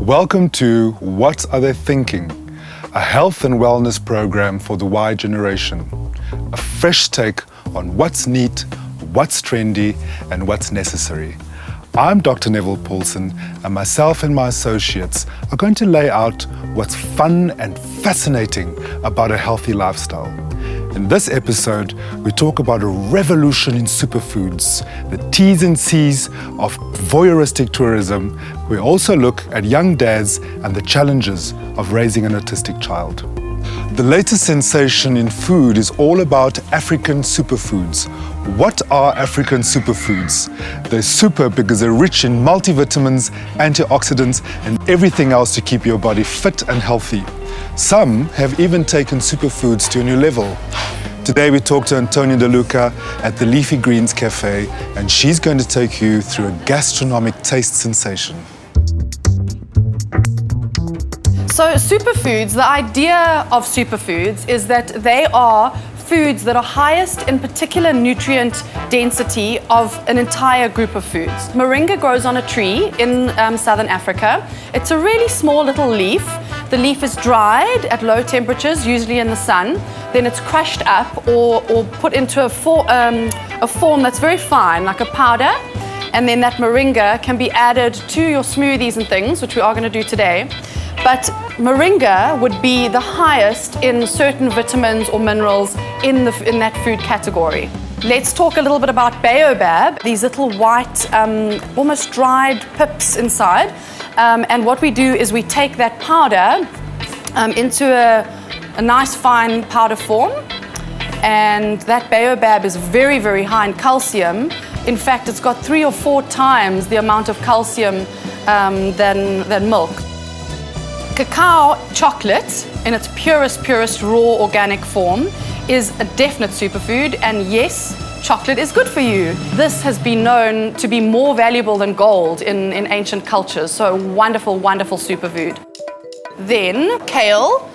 Welcome to What Are They Thinking? A health and wellness program for the Y generation. A fresh take on what's neat, what's trendy, and what's necessary. I'm Dr. Neville Paulson, and myself and my associates are going to lay out what's fun and fascinating about a healthy lifestyle. In this episode, we talk about a revolution in superfoods, the T's and C's of voyeuristic tourism. We also look at young dads and the challenges of raising an autistic child. The latest sensation in food is all about African superfoods. What are African superfoods? They're super because they're rich in multivitamins, antioxidants, and everything else to keep your body fit and healthy. Some have even taken superfoods to a new level. Today we talk to Antonia De Luca at the Leafy Greens Cafe, and she's going to take you through a gastronomic taste sensation. So superfoods, the idea of superfoods is that they are foods that are highest in particular nutrient density of an entire group of foods. Moringa grows on a tree in southern Africa. It's a really small little leaf. The leaf is dried at low temperatures, usually in the sun. Then it's crushed up or put into a form that's very fine, like a powder. And then that moringa can be added to your smoothies and things, which we are going to do today. But moringa would be the highest in certain vitamins or minerals in that food category. Let's talk a little bit about baobab, these little white, almost dried pips inside. And what we do is we take that powder into a nice fine powder form. And that baobab is very, very high in calcium. In fact, it's got 3 or 4 times the amount of calcium than milk. Cacao chocolate, in its purest raw organic form, is a definite superfood, and yes, chocolate is good for you. This has been known to be more valuable than gold in ancient cultures, so wonderful, wonderful superfood. Then kale.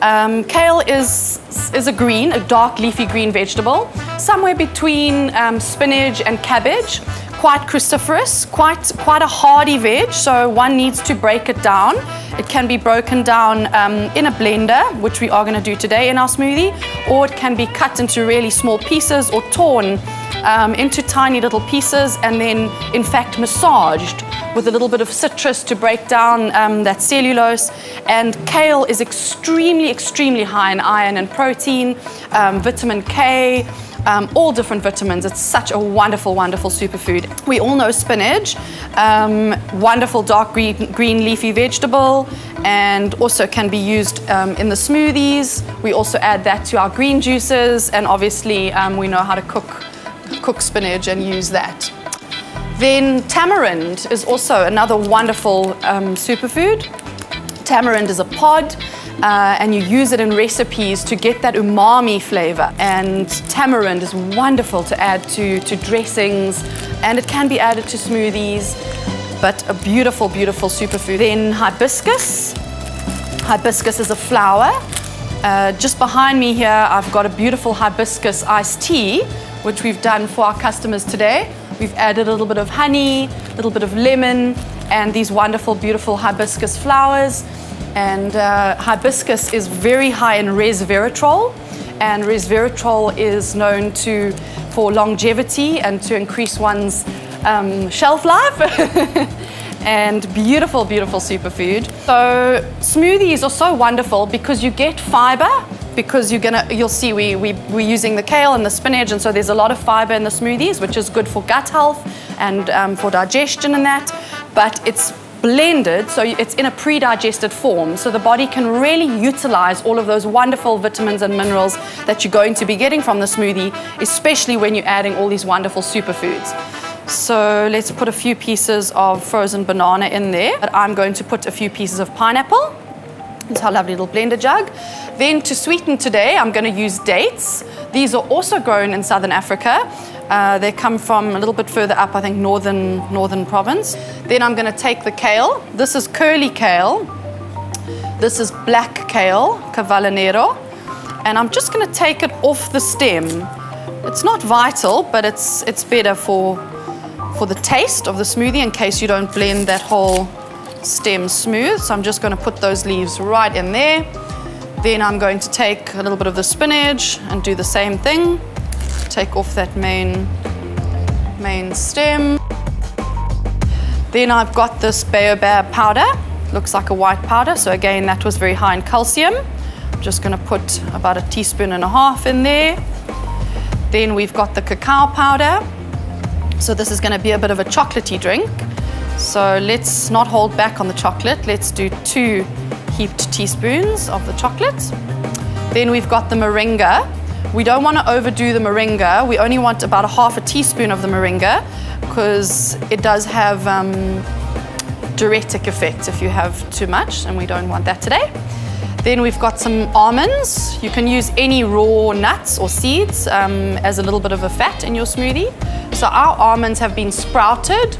Kale is a green, a dark leafy green vegetable, somewhere between spinach and cabbage. Quite cruciferous, quite a hardy veg, so one needs to break it down. It can be broken down in a blender, which we are going to do today in our smoothie, or it can be cut into really small pieces or torn into tiny little pieces and then, in fact, massaged with a little bit of citrus to break down that cellulose. And kale is extremely, extremely high in iron and protein, vitamin K, all different vitamins. It's such a wonderful, wonderful superfood. We all know spinach, wonderful dark green leafy vegetable, and also can be used in the smoothies. We also add that to our green juices, and obviously we know how to cook spinach and use that. Then tamarind is also another wonderful superfood. Tamarind is a pod. And you use it in recipes to get that umami flavor. And tamarind is wonderful to add to dressings, and it can be added to smoothies, but a beautiful, beautiful superfood. Then hibiscus. Hibiscus is a flower. Just behind me here, I've got a beautiful hibiscus iced tea, which we've done for our customers today. We've added a little bit of honey, a little bit of lemon, and these wonderful, beautiful hibiscus flowers. And hibiscus is very high in resveratrol, and resveratrol is known for longevity and to increase one's shelf life. And beautiful, beautiful superfood. So smoothies are so wonderful because you get fiber, because you'll see we're using the kale and the spinach, and so there's a lot of fiber in the smoothies, which is good for gut health and for digestion and that. But it's blended, so it's in a pre-digested form, so the body can really utilize all of those wonderful vitamins and minerals that you're going to be getting from the smoothie, especially when you're adding all these wonderful superfoods. So let's put a few pieces of frozen banana in there. But I'm going to put a few pieces of pineapple into our lovely little blender jug. Then to sweeten today, I'm going to use dates. These are also grown in southern Africa. They come from a little bit further up, I think, northern province. Then I'm going to take the kale. This is curly kale. This is black kale, Cavallonero. And I'm just going to take it off the stem. It's not vital, but it's better for the taste of the smoothie in case you don't blend that whole stem smooth. So I'm just going to put those leaves right in there. Then I'm going to take a little bit of the spinach and do the same thing. Take off that main stem. Then I've got this baobab powder. Looks like a white powder. So again, that was very high in calcium. I'm just going to put about 1.5 teaspoons in there. Then we've got the cacao powder. So this is going to be a bit of a chocolatey drink. So let's not hold back on the chocolate. Let's do 2 heaped teaspoons of the chocolate. Then we've got the moringa. We don't want to overdo the moringa. We only want about 1/2 teaspoon of the moringa because it does have diuretic effects if you have too much, and we don't want that today. Then we've got some almonds. You can use any raw nuts or seeds as a little bit of a fat in your smoothie. So our almonds have been sprouted.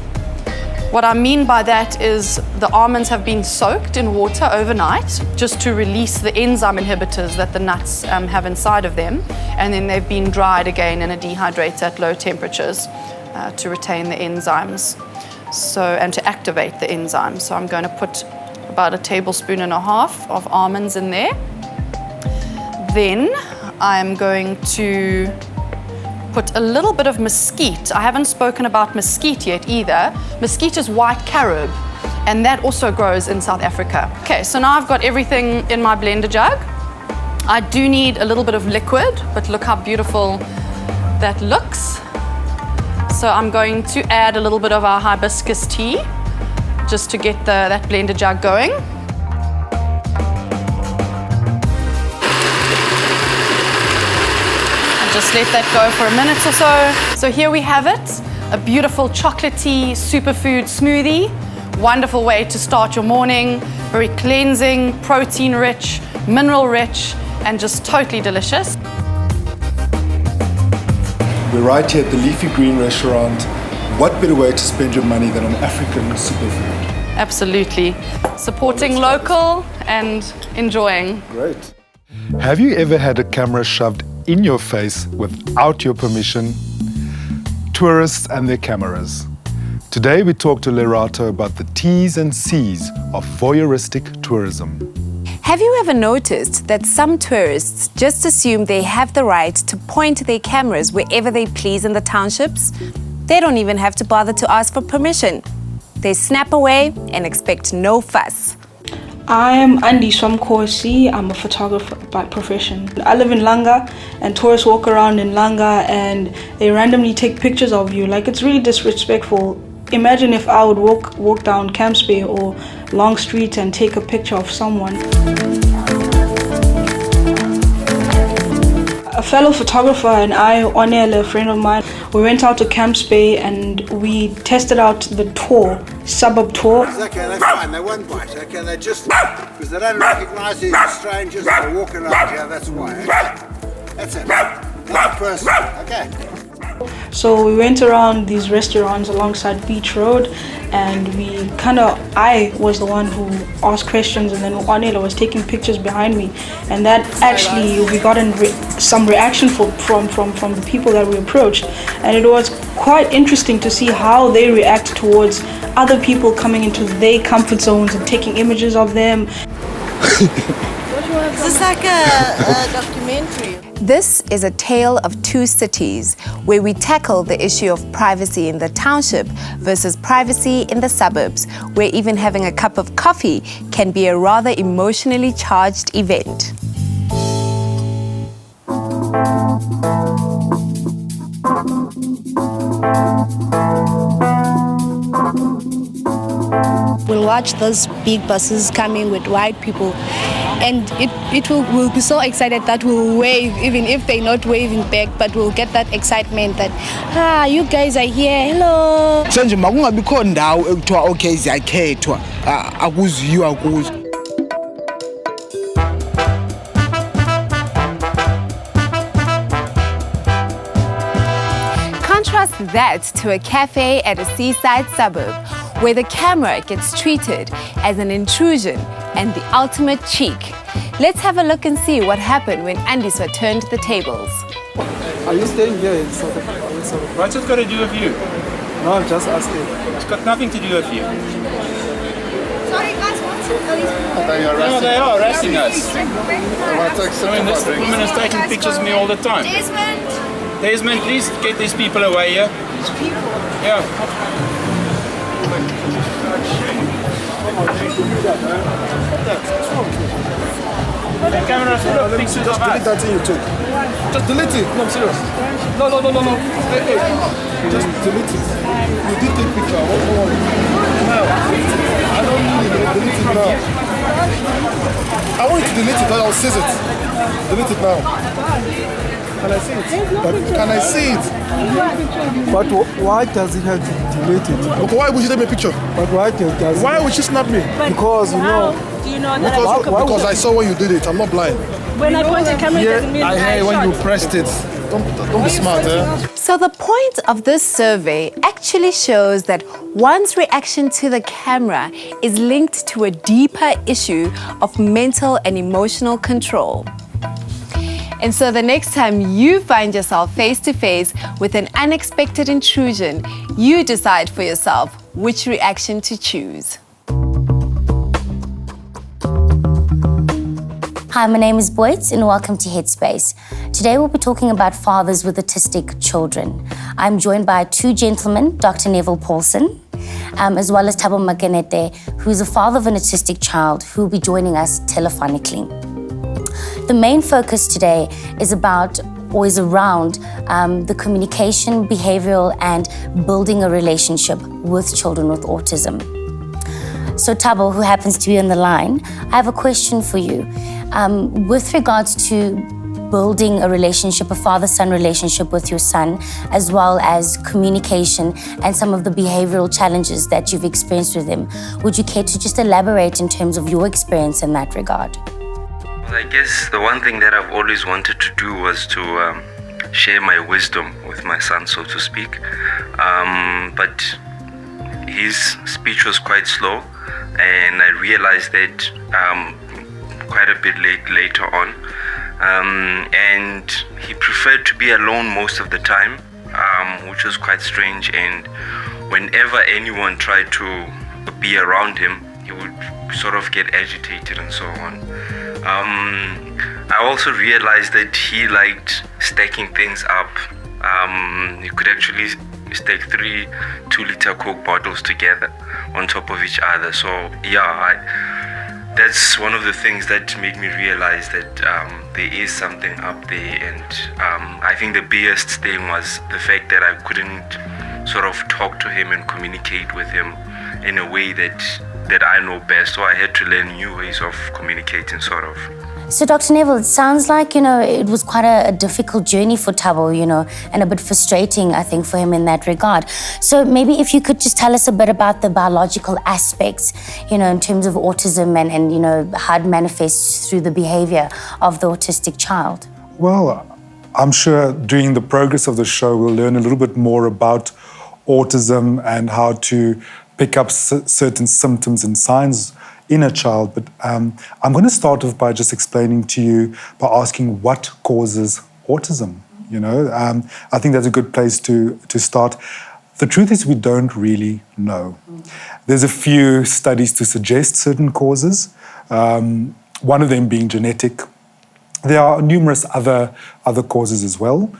What I mean by that is the almonds have been soaked in water overnight just to release the enzyme inhibitors that the nuts have inside of them. And then they've been dried again in a dehydrator at low temperatures to retain the enzymes and to activate the enzymes. So I'm going to put about 1.5 tablespoons of almonds in there. Then I'm going to put a little bit of mesquite. I haven't spoken about mesquite yet either. Mesquite is white carob, and that also grows in South Africa. Okay, so now I've got everything in my blender jug. I do need a little bit of liquid, but look how beautiful that looks. So I'm going to add a little bit of our hibiscus tea just to get that blender jug going. Just let that go for a minute or so. So here we have it, a beautiful chocolatey superfood smoothie. Wonderful way to start your morning. Very cleansing, protein rich, mineral rich, and just totally delicious. We're right here at the Leafy Green restaurant. What better way to spend your money than on African superfood? Absolutely. Supporting local and enjoying. Great. Have you ever had a camera shoved in your face without your permission? Tourists and their cameras. Today we talk to Lerato about the T's and C's of voyeuristic tourism. Have you ever noticed that some tourists just assume they have the right to point their cameras wherever they please in the townships? They don't even have to bother to ask for permission. They snap away and expect no fuss. I'm Andi Swamkosi. I'm a photographer by profession. I live in Langa, and tourists walk around in Langa and they randomly take pictures of you. Like, it's really disrespectful. Imagine if I would walk down Camps Bay or Long Street and take a picture of someone. A fellow photographer and I, Onele, a friend of mine, we went out to Camps Bay and we tested out the tour, suburb tour. Okay, that's fine. They won't bite. Okay, they just because they don't recognise these as strangers. They're walking around here. That's why. Okay, that's it. Not a person. Okay. So we went around these restaurants alongside Beach Road, and I was the one who asked questions, and then Anela was taking pictures behind me, and that actually we got some reaction from the people that we approached, and it was quite interesting to see how they react towards other people coming into their comfort zones and taking images of them. Is this like a documentary? This is a tale of two cities where we tackle the issue of privacy in the township versus privacy in the suburbs, where even having a cup of coffee can be a rather emotionally charged event. We'll watch those big buses coming with white people, and we'll be so excited that we'll wave, even if they're not waving back, but we'll get that excitement that, you guys are here, hello. Sanje makungabikho ndawo ekuthiwa okay ziyakhethwa akuziyiwa akuzo. Contrast that to a cafe at a seaside suburb, where the camera gets treated as an intrusion and the ultimate cheek. Let's have a look and see what happened when Andiswa turned the tables. Are you staying here in South Africa? What's it got to do with you? No, I'm just asking. It's got nothing to do with you. So No, they are harassing us. I mean, this woman is taking pictures of me all the time. Desmond, please get these people away here. These people? Yeah. The camera full of pictures of us. Delete that thing you took. Just delete it. No, I'm serious. No. Hey. Just delete it. You did take picture. Don't worry. Now. I don't need it. Delete it now. I want you to delete it, or I'll seize it. Delete it now. Can I see it? Can I see it? But why does it have to delete it? Okay, why would you take me a picture? But why does Why would she snap me? Because you know. Do you know that Because I saw when you did it. I'm not blind. when I point the camera, it doesn't mean I hear when you pressed it. Don't be smart, eh? So the point of this survey actually shows that one's reaction to the camera is linked to a deeper issue of mental and emotional control. And so the next time you find yourself face to face with an unexpected intrusion, you decide for yourself which reaction to choose. Hi, my name is Boyd and welcome to Headspace. Today we'll be talking about fathers with autistic children. I'm joined by two gentlemen, Dr. Neville Paulson, as well as Thabo Makenete, who's a father of an autistic child who will be joining us telephonically. The main focus today is around the communication, behavioral, and building a relationship with children with autism. So Thabo, who happens to be on the line, I have a question for you. With regards to building a relationship, a father-son relationship with your son, as well as communication and some of the behavioral challenges that you've experienced with him, would you care to just elaborate in terms of your experience in that regard? Well, I guess the one thing that I've always wanted to do was to share my wisdom with my son, so to speak. But his speech was quite slow, and I realized that quite a bit later on. And he preferred to be alone most of the time, which was quite strange. And whenever anyone tried to be around him, he would sort of get agitated and so on. I also realized that he liked stacking things up. He could actually stack 3 2-liter Coke bottles together on top of each other. So yeah, that's one of the things that made me realize that there is something up there. And I think the biggest thing was the fact that I couldn't sort of talk to him and communicate with him in a way that I know best. So I had to learn new ways of communicating, sort of. So Dr. Neville, it sounds like, it was quite a difficult journey for Thabo, and a bit frustrating, I think, for him in that regard. So maybe if you could just tell us a bit about the biological aspects, in terms of autism and how it manifests through the behavior of the autistic child. Well, I'm sure during the progress of the show, we'll learn a little bit more about autism and how to pick up certain symptoms and signs in a child, but I'm going to start off by just explaining to you, by asking what causes autism. I think that's a good place to start. The truth is we don't really know. There's a few studies to suggest certain causes, one of them being genetic. There are numerous other causes as well.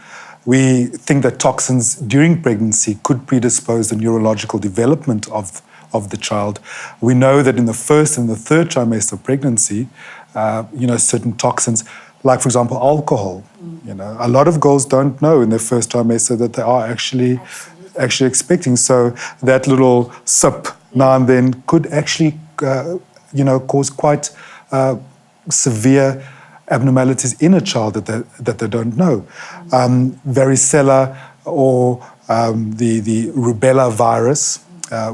We think that toxins during pregnancy could predispose the neurological development of the child. We know that in the first and the third trimester of pregnancy, certain toxins, like for example, alcohol. A lot of girls don't know in their first trimester that they are actually expecting. So that little sip now and then could actually, cause quite severe abnormalities in a child that they don't know. Varicella or the rubella virus,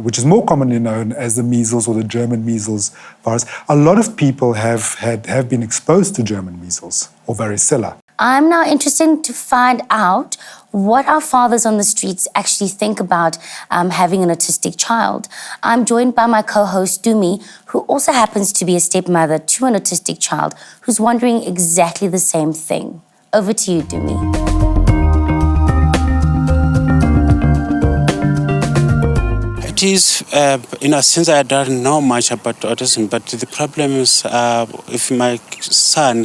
which is more commonly known as the measles or the German measles virus. A lot of people have been exposed to German measles or varicella. I'm now interested to find out what our fathers on the streets actually think about having an autistic child. I'm joined by my co-host, Dumi, who also happens to be a stepmother to an autistic child who's wondering exactly the same thing. Over to you, Dumi. difficulties, since I don't know much about autism, but the problem is if my son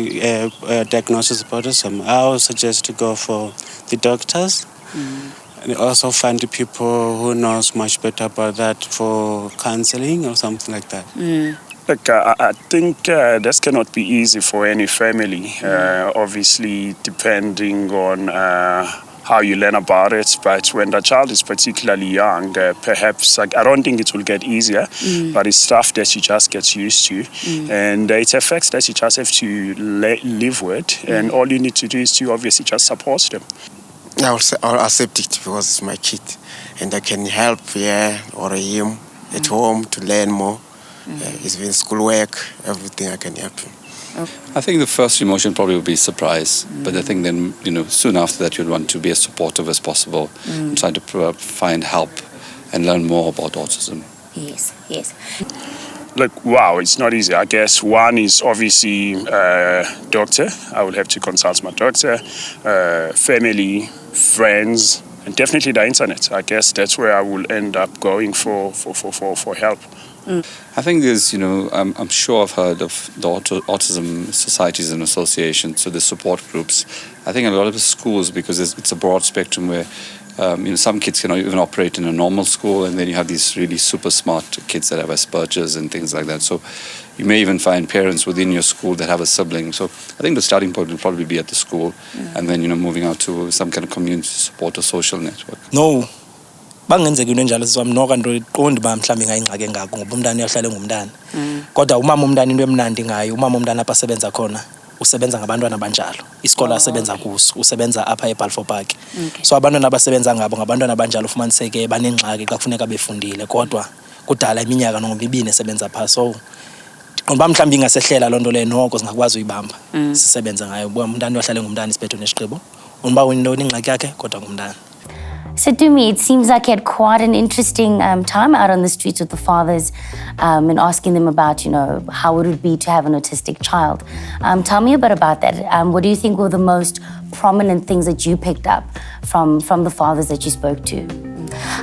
diagnoses autism, I will suggest to go for the doctors and also find the people who knows much better about that for counseling or something like that. Look, I think this cannot be easy for any family, obviously depending on how you learn about it. But when the child is particularly young, perhaps I don't think it will get easier, but it's stuff that you just get used to. And it's effects that you just have to live with. And all you need to do is to obviously just support them. I'll accept it because it's my kid. And I can help or him at home to learn more. It's been schoolwork, everything I can help him. I think the first emotion probably would be surprise, but I think then, soon after that you'd want to be as supportive as possible and try to find help and learn more about autism. Yes, yes. Look, wow, it's not easy. I guess one is obviously doctor. I will have to consult my doctor, family, friends, and definitely the internet. I guess that's where I will end up going for help. I think there's, I'm sure I've heard of the autism societies and associations, so the support groups. I think a lot of the schools, because it's a broad spectrum where, some kids cannot even operate in a normal school, and then you have these really super smart kids that have Asperger's and things like that. So you may even find parents within your school that have a sibling. So I think the starting point will probably be at the school, and then, moving out to some kind of community support or social network. No. Bangenzeka into enjalo sizamnoka nto iqondi uba mhlawumbi ingayingxaki engako ngoba umntana uyahlala engumntana kodwa umama umntana into emnandi ngayo umama umntana apha asebenza khona usebenza ngabantwana abanjalo isikolo asebenza kuso usebenza apha eBalfour Park so abantwana abasebenza ngabo ngabantwana abanjalo ufumaniseke banengxaki xa kufuneka befundile kodwa kudala iminyaka nomibini esebenza pha so ngoba mhlawumbi ingasehlela loo nto leyo noko singakwazi uyibamba sisebenza ngayo umntana uyahlala engumntana isiphetho nesiqhibo uba uyintoni ingxaki yakhe kodwa ngumntana. So to me, it seems like you had quite an interesting time out on the streets with the fathers and asking them about, how it would be to have an autistic child. Tell me a bit about that. What do you think were the most prominent things that you picked up from the fathers that you spoke to?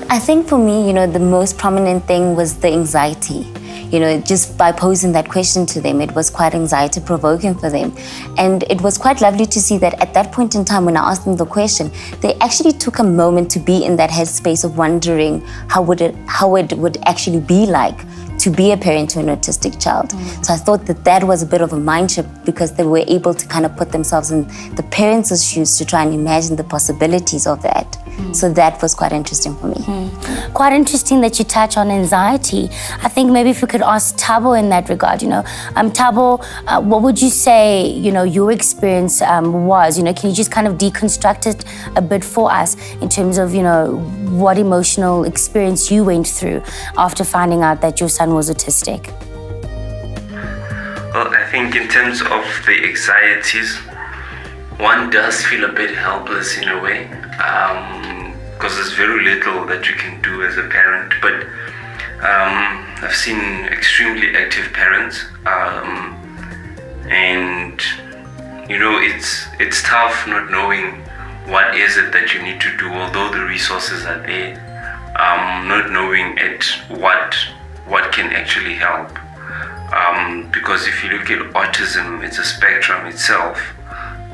I think for me, the most prominent thing was the anxiety. Just by posing that question to them, it was quite anxiety-provoking for them. And it was quite lovely to see that at that point in time when I asked them the question, they actually took a moment to be in that headspace of wondering how it would actually be like to be a parent to an autistic child. So I thought that was a bit of a mind shift because they were able to kind of put themselves in the parents' shoes to try and imagine the possibilities of that. So that was quite interesting for me. Quite interesting that you touch on anxiety. I think maybe if we could ask Thabo in that regard, Thabo, what would you say, your experience was? Can you just kind of deconstruct it a bit for us in terms of, what emotional experience you went through after finding out that your son was autistic? Well, I think in terms of the anxieties, one does feel a bit helpless in a way, because there's very little that you can do as a parent. But I've seen extremely active parents, and it's tough not knowing what is it that you need to do, although the resources are there. Not knowing what can actually help, because if you look at autism, it's a spectrum itself.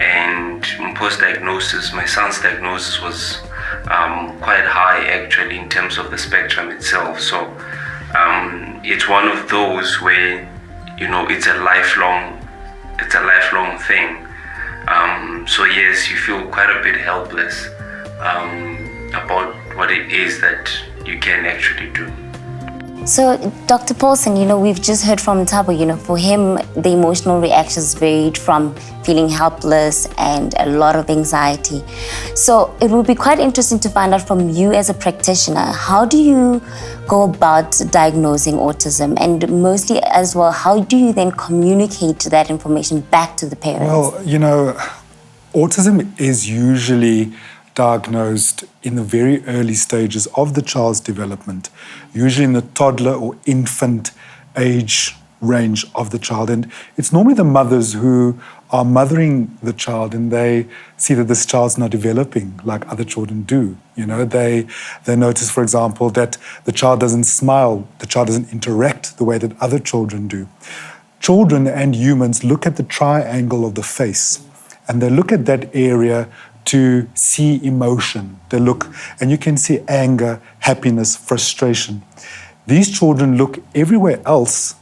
And post-diagnosis, my son's diagnosis was quite high actually in terms of the spectrum itself. So it's one of those where it's a lifelong thing. So yes, you feel quite a bit helpless about what it is that you can actually do. So, Dr. Paulson, we've just heard from Thabo, for him, the emotional reactions varied from feeling helpless and a lot of anxiety. So, it would be quite interesting to find out from you as a practitioner, how do you go about diagnosing autism? And mostly as well, how do you then communicate that information back to the parents? Well, autism is usually diagnosed in the very early stages of the child's development, usually in the toddler or infant age range of the child. And it's normally the mothers who are mothering the child and they see that this child's not developing like other children do. You know, they notice, for example, that the child doesn't smile, the child doesn't interact the way that other children do. Children and humans look at the triangle of the face and they look at that area to see emotion. They look, and you can see anger, happiness, frustration. These children look everywhere else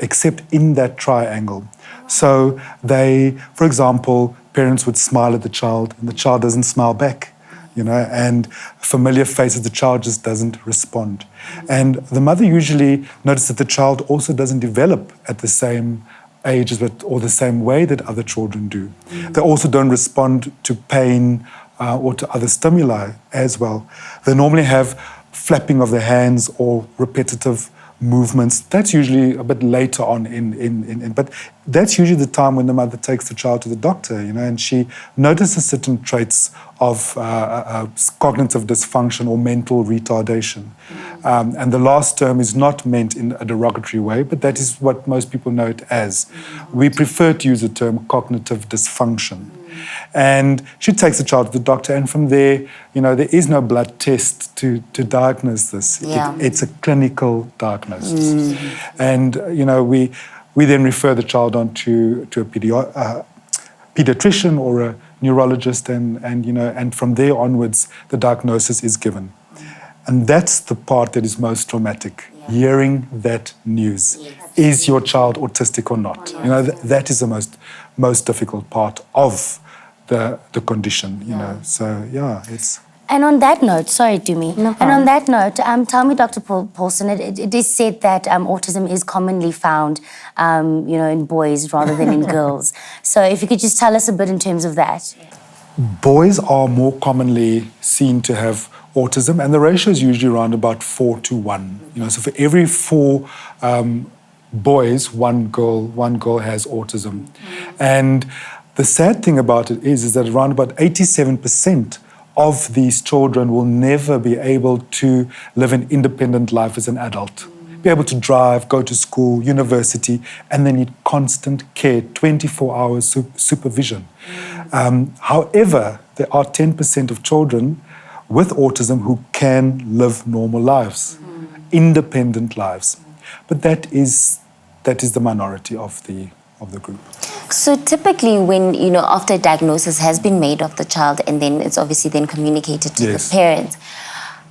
except in that triangle. So they, for example, parents would smile at the child and the child doesn't smile back, you know, and familiar faces, the child just doesn't respond. And the mother usually notices that the child also doesn't develop at the same age or the same way that other children do. They also don't respond to pain or to other stimuli as well. They normally have flapping of the hands or repetitive movements. That's usually a bit later on but that's usually the time when the mother takes the child to the doctor, you know, and she notices certain traits of cognitive dysfunction or mental retardation. And the last term is not meant in a derogatory way, but that is what most people know it as. We prefer to use the term cognitive dysfunction. And she takes the child to the doctor, and from there, you know, there is no blood test to diagnose this. Yeah. It's a clinical diagnosis. And, you know, we then refer the child on to a pediatrician or a neurologist, and you know, and from there onwards, the diagnosis is given. And that's the part that is most traumatic, hearing that news. Is your child autistic or not? You know, that is the most difficult part of the condition, you know. So, yeah, it's... And on that note, sorry, Dumi. No problem. And on that note, tell me, Dr. Paulson, it is said that autism is commonly found, you know, in boys rather than in girls. So if you could just tell us a bit in terms of that. Boys are more commonly seen to have autism, and the ratio is usually around about 4 to 1. You know, so for every 4 boys, one girl has autism. And the sad thing about it is that around about 87% of these children will never be able to live an independent life as an adult. Be able to drive, go to school, university, and they need constant care, 24 hours supervision. However, there are 10% of children with autism who can live normal lives, independent lives. But that is the minority of the group. So typically when, you know, after a diagnosis has been made of the child and then it's obviously then communicated to the parents,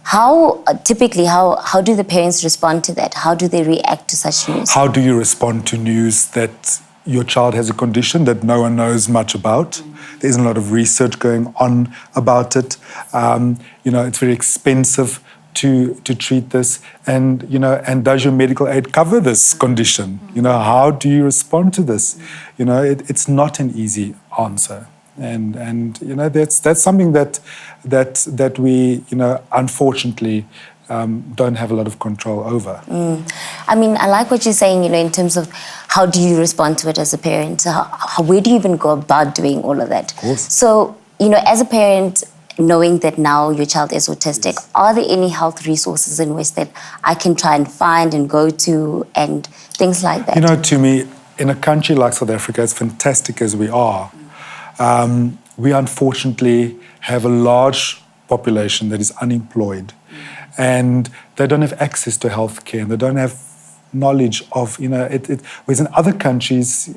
how do the parents respond to that? How do they react to such news? How do you respond to news that your child has a condition that no one knows much about? There isn't a lot of research going on about it. You know, it's very expensive to treat this, and you know, and does your medical aid cover this condition? You know, how do you respond to this? You know, it's not an easy answer, and you know, that's something that we, you know, unfortunately don't have a lot of control over. I mean, I like what you're saying, you know, in terms of how do you respond to it as a parent? Where do you even go about doing all of that? Of course. So, you know, as a parent, knowing that now your child is autistic, are there any health resources in which that I can try and find and go to and things like that? You know, to me, in a country like South Africa, as fantastic as we are, we unfortunately have a large population that is unemployed, and they don't have access to healthcare, and they don't have knowledge of, you know, whereas in other countries,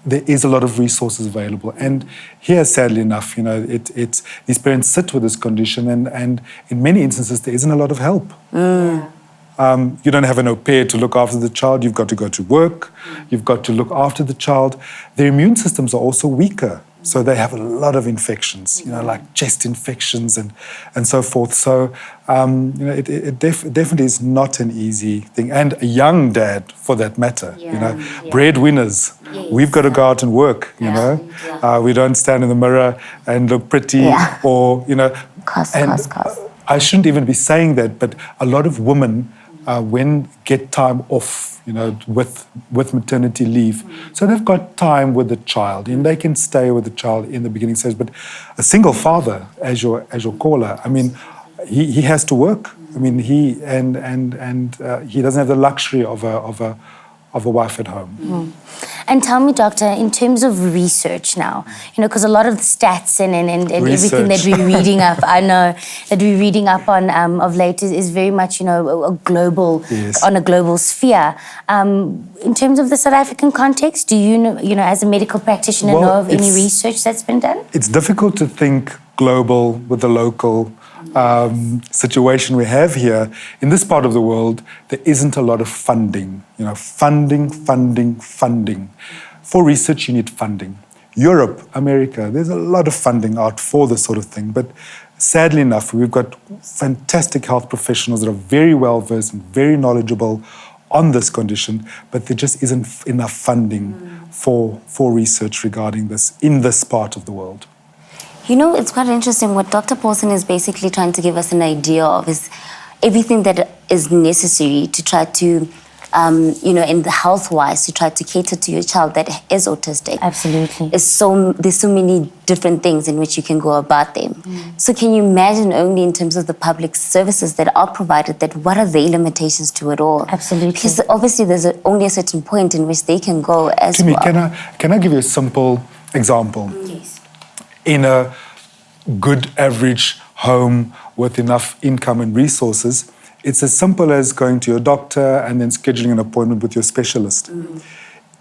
there is a lot of resources available. And here, sadly enough, you know, these parents sit with this condition, and in many instances, there isn't a lot of help. You don't have an au pair to look after the child. You've got to go to work. You've got to look after the child. Their immune systems are also weaker. So they have a lot of infections, you know, like chest infections and so forth. So, you know, it definitely is not an easy thing. And a young dad, for that matter, you know, breadwinners. We've got to go out and work, you know. We don't stand in the mirror and look pretty or, you know. Cost. I shouldn't even be saying that, but a lot of women get time off, you know, with maternity leave. So they've got time with the child, and they can stay with the child in the beginning stage. But a single father, as your caller, I mean, he has to work. I mean, he doesn't have the luxury of a wife at home. And tell me, doctor, in terms of research now, because a lot of the stats and everything that we're reading up, I know that we're reading up on of late is very much, a global, on a global sphere. In terms of the South African context, do you know, as a medical practitioner, know of any research that's been done? It's difficult to think global with the local situation we have here. In this part of the world, there isn't a lot of funding. Funding. For research, you need funding. Europe, America, there's a lot of funding out for this sort of thing. But sadly enough, we've got fantastic health professionals that are very well versed and very knowledgeable on this condition, but there just isn't enough funding for research regarding this in this part of the world. It's quite interesting. What Dr. Paulson is basically trying to give us an idea of is everything that is necessary to try to, in the health-wise, to try to cater to your child that is autistic. Absolutely. There's so many different things in which you can go about them. So can you imagine only in terms of the public services that are provided, that what are their limitations to it all? Absolutely. Because obviously there's only a certain point in which they can go as Kimi, well. can I give you a simple example? Yes. In a good average home with enough income and resources, it's as simple as going to your doctor and then scheduling an appointment with your specialist.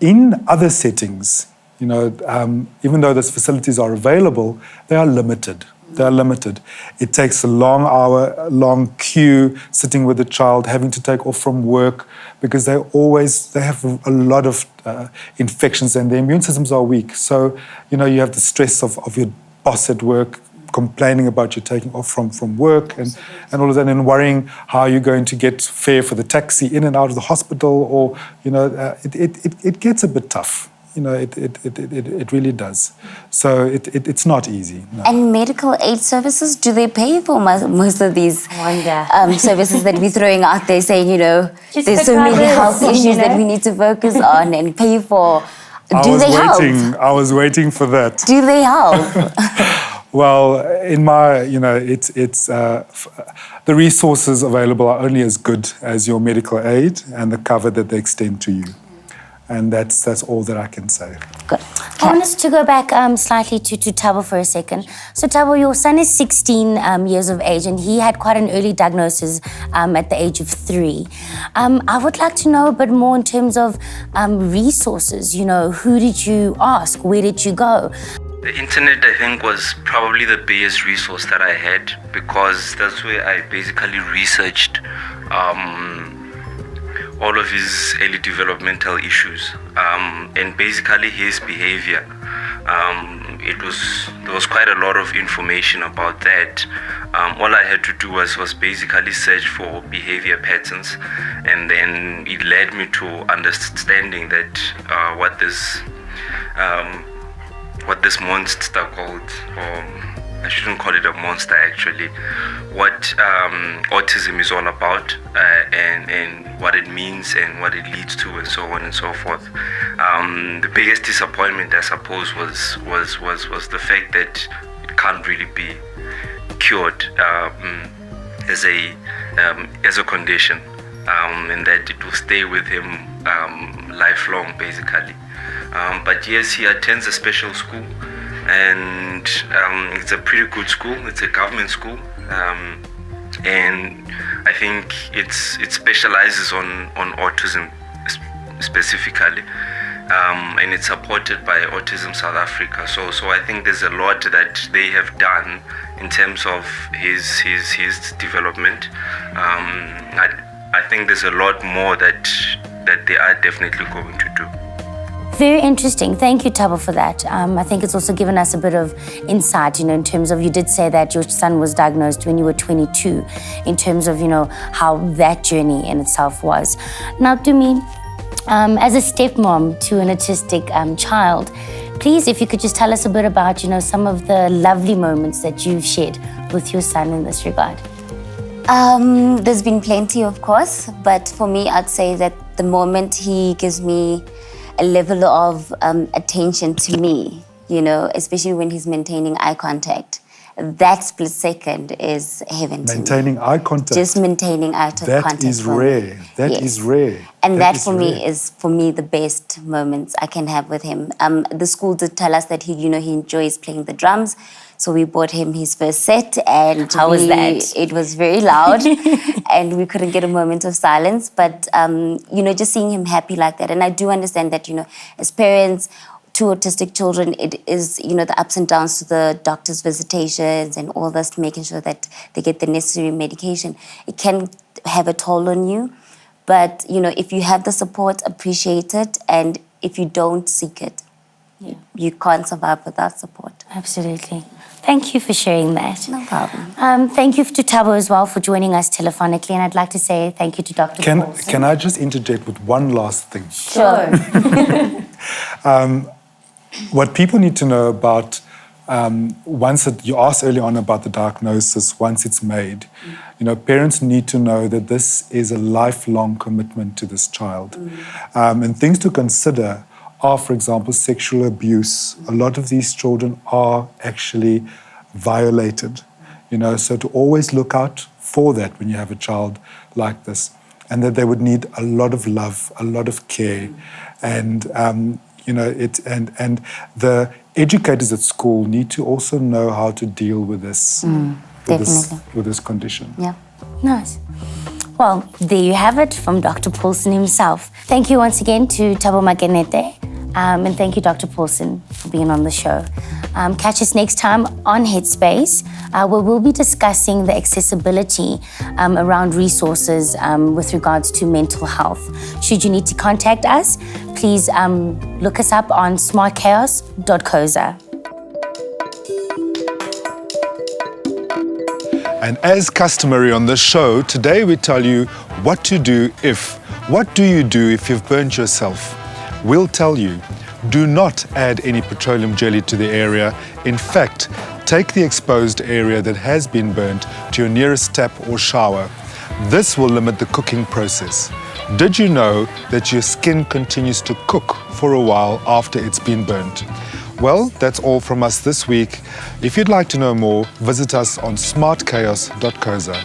In other settings, even though those facilities are available, they are limited. It takes a long queue, sitting with the child, having to take off from work because they have a lot of infections and their immune systems are weak. So, you have the stress of your boss at work complaining about you taking off from work and all of that, and worrying how you're going to get fare for the taxi in and out of the hospital, or it gets a bit tough. It really does. So it's not easy. No. And medical aid services, do they pay for most of these services that we're throwing out there, saying, there's so many health issues that we need to focus on and pay for? Do they help? I was waiting for that. Do they help? Well, in my, the resources available are only as good as your medical aid and the cover that they extend to you. And that's all that I can say. Good. I want us to go back slightly to Thabo for a second. So Thabo, your son is 16 years of age and he had quite an early diagnosis at the age of 3. I would like to know a bit more in terms of resources. Who did you ask? Where did you go? The internet, I think, was probably the biggest resource that I had, because that's where I basically researched all of his early developmental issues and basically his behavior. There was quite a lot of information about that. All I had to do was basically search for behavior patterns, and then it led me to understanding that what this monster called, or I shouldn't call it a monster actually, what autism is all about, and what it means and what it leads to, and so on and so forth. The biggest disappointment, I suppose, was the fact that it can't really be cured as a condition, and that it will stay with him lifelong, basically. But yes, he attends a special school, and it's a pretty good school. It's a government school, and I think it specializes on autism specifically, and it's supported by Autism South Africa. So I think there's a lot that they have done in terms of his development. I think there's a lot more that they are definitely going to do. Very interesting. Thank you, Thabo, for that. I think it's also given us a bit of insight, in terms of, you did say that your son was diagnosed when you were 22, in terms of, how that journey in itself was. Now, Tumi, as a stepmom to an autistic child, please, if you could just tell us a bit about, some of the lovely moments that you've shared with your son in this regard. There's been plenty, of course, but for me, I'd say that the moment he gives me a level of attention to me, especially when he's maintaining eye contact that split second is heaven to me. Maintaining eye contact. Just maintaining eye contact. That is rare. That is rare. And that for me rare. is the best moments I can have with him. The school did tell us that he enjoys playing the drums. So we bought him his first set, and How was that? It was very loud, and we couldn't get a moment of silence. But just seeing him happy like that, and I do understand that as parents to autistic children, it is the ups and downs to the doctor's visitations and all this, making sure that they get the necessary medication. It can have a toll on you, but if you have the support, appreciate it, and if you don't seek it, you can't survive without support. Absolutely. Thank you for sharing that. No problem. Thank you to Thabo as well for joining us telephonically, and I'd like to say thank you to Dr. Paulson. Can I just interject with one last thing? Sure. What people need to know about you asked earlier on about the diagnosis once it's made. Parents need to know that this is a lifelong commitment to this child. And things to consider are, for example, sexual abuse. A lot of these children are actually violated, so to always look out for that when you have a child like this, and that they would need a lot of love, a lot of care, and the educators at school need to also know how to deal with this, with this condition. Yeah. Nice. Well, there you have it from Dr. Paulson himself. Thank you once again to Thabo Makenete, and thank you, Dr. Paulson, for being on the show. Catch us next time on Headspace, where we'll be discussing the accessibility around resources with regards to mental health. Should you need to contact us, please look us up on smartchaos.coza. And as customary on this show, today we tell you what to do if. What do you do if you've burnt yourself? We'll tell you. Do not add any petroleum jelly to the area. In fact, take the exposed area that has been burnt to your nearest tap or shower. This will limit the cooking process. Did you know that your skin continues to cook for a while after it's been burnt? Well, that's all from us this week. If you'd like to know more, visit us on smartchaos.coza.